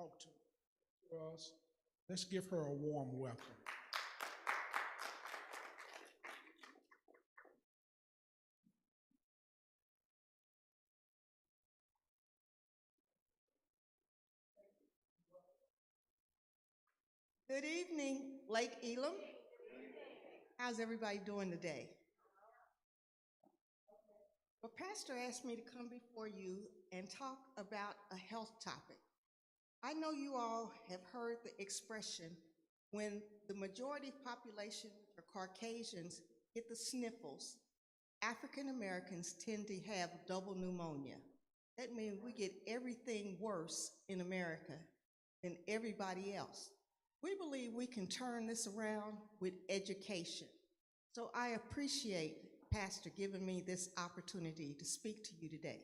talk to us. Let's give her a warm welcome. Good evening, Lake Elam. How's everybody doing today? Well, Pastor asked me to come before you and talk about a health topic. I know you all have heard the expression, when the majority population or Caucasians get the sniffles, African Americans tend to have double pneumonia. That means we get everything worse in America than everybody else. We believe we can turn this around with education. So I appreciate Pastor giving me this opportunity to speak to you today.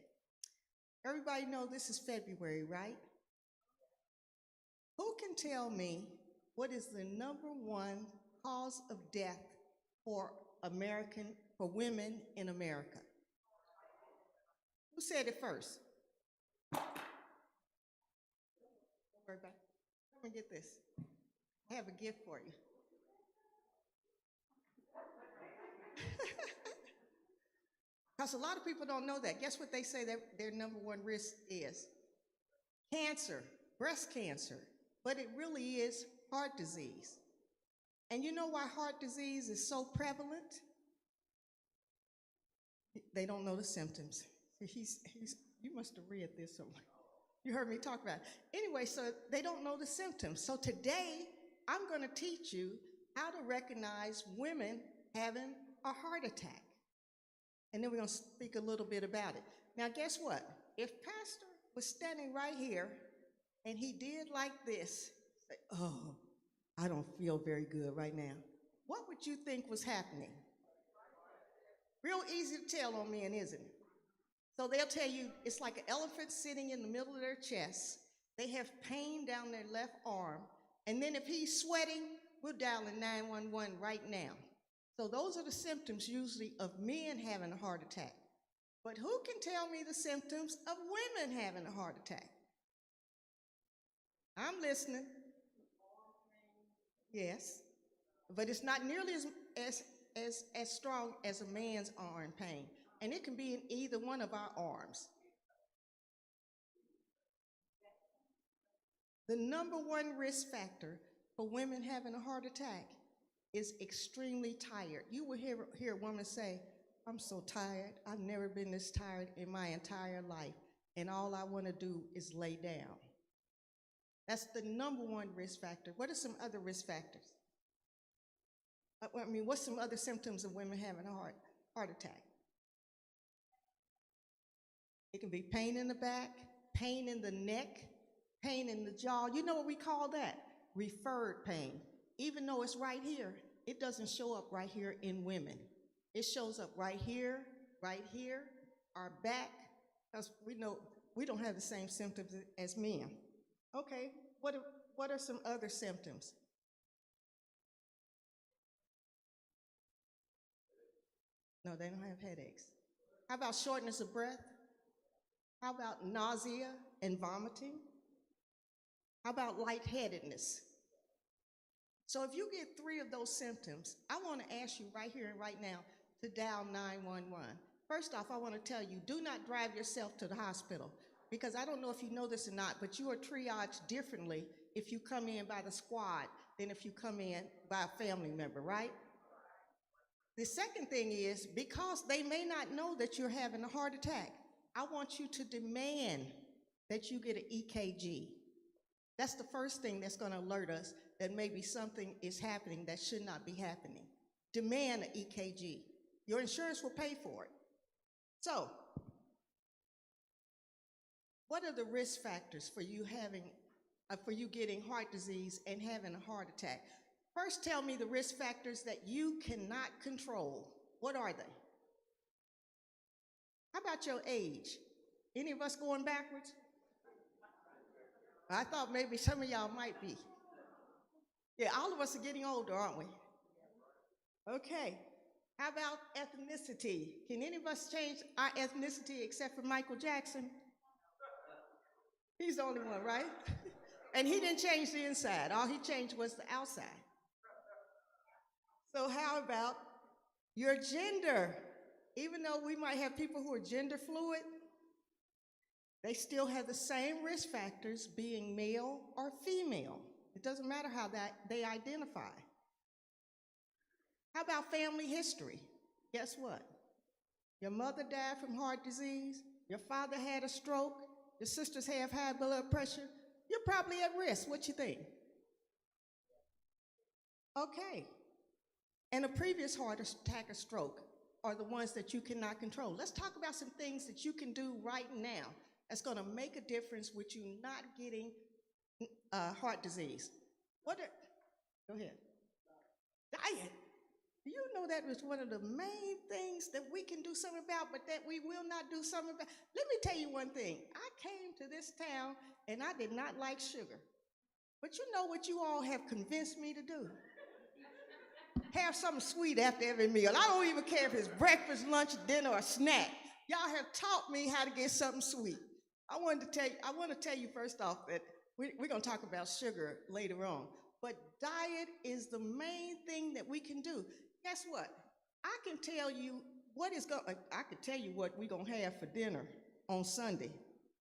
Everybody know this is February, right? Who can tell me what is the #1 cause of death for women in America? Who said it first? Don't worry about it. Let me get this. I have a gift for you. Because a lot of people don't know that. Guess what they say that their #1 risk is? Cancer, breast cancer, but it really is heart disease. And you know why heart disease is so prevalent? They don't know the symptoms. You must have read this somewhere. You heard me talk about it. Anyway, so they don't know the symptoms. So today, I'm going to teach you how to recognize women having a heart attack. And then we're going to speak a little bit about it. Now, guess what? If Pastor was standing right here and he did like this, say, oh, I don't feel very good right now, what would you think was happening? Real easy to tell on men, isn't it? So they'll tell you it's like an elephant sitting in the middle of their chest. They have pain down their left arm. And then if he's sweating, we're dialing 911 right now. So those are the symptoms usually of men having a heart attack. But who can tell me the symptoms of women having a heart attack? I'm listening. Yes. But it's not nearly as strong as a man's arm pain. And it can be in either one of our arms. The #1 risk factor for women having a heart attack is extremely tired. You will hear a woman say, I'm so tired. I've never been this tired in my entire life, and all I want to do is lay down. That's the #1 risk factor. What are some other risk factors? What's some other symptoms of women having a heart attack? It can be pain in the back, pain in the neck, pain in the jaw. You know what we call that? Referred pain. Even though it's right here, it doesn't show up right here in women. It shows up right here, our back, because we know we don't have the same symptoms as men. Okay, what are some other symptoms? No, they don't have headaches. How about shortness of breath? How about nausea and vomiting? How about lightheadedness? So if you get 3 of those symptoms, I want to ask you right here and right now to dial 911. First off, I want to tell you, do not drive yourself to the hospital, because I don't know if you know this or not, but you are triaged differently if you come in by the squad than if you come in by a family member, right? The second thing is, because they may not know that you're having a heart attack, I want you to demand that you get an EKG. That's the first thing that's going to alert us that maybe something is happening that should not be happening. Demand an EKG. Your insurance will pay for it. So, what are the risk factors for you getting heart disease and having a heart attack? First, tell me the risk factors that you cannot control. What are they? How about your age? Any of us going backwards? I thought maybe some of y'all might be. Yeah, all of us are getting older, aren't we? Okay. How about ethnicity? Can any of us change our ethnicity except for Michael Jackson? He's the only one, right? And he didn't change the inside. All he changed was the outside. So how about your gender? Even though we might have people who are gender fluid, they still have the same risk factors being male or female. It doesn't matter how that they identify. How about family history? Guess what? Your mother died from heart disease, your father had a stroke, your sisters have high blood pressure, you're probably at risk. What you think? Okay. And a previous heart attack or stroke are the ones that you cannot control. Let's talk about some things that you can do right now that's going to make a difference with you not getting heart disease. Go ahead. Diet. Do you know that was one of the main things that we can do something about, but that we will not do something about? Let me tell you one thing. I came to this town and I did not like sugar. But you know what you all have convinced me to do? Have something sweet after every meal. I don't even care if it's breakfast, lunch, dinner, or snack. Y'all have taught me how to get something sweet. I want to tell you first off that we're going to talk about sugar later on. But diet is the main thing that we can do. Guess what? I can tell you what we're going to have for dinner on Sunday,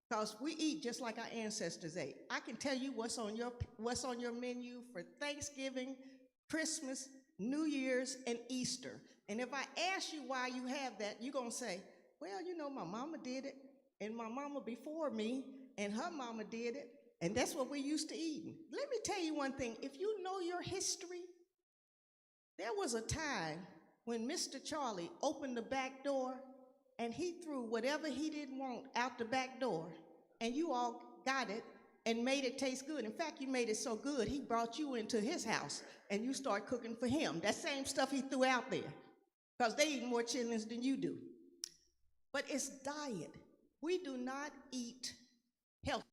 because we eat just like our ancestors ate. I can tell you what's on your menu for Thanksgiving, Christmas, New Year's, and Easter. And if I ask you why you have that, you're going to say, well, you know, my mama did it, and my mama before me, and her mama did it, and that's what we used to eat. Let me tell you one thing. If you know your history, there was a time when Mr. Charlie opened the back door and he threw whatever he didn't want out the back door, and you all got it and made it taste good. In fact, you made it so good, he brought you into his house and you start cooking for him. That same stuff he threw out there, because they eat more chitlins than you do. But it's diet. We do not eat healthy.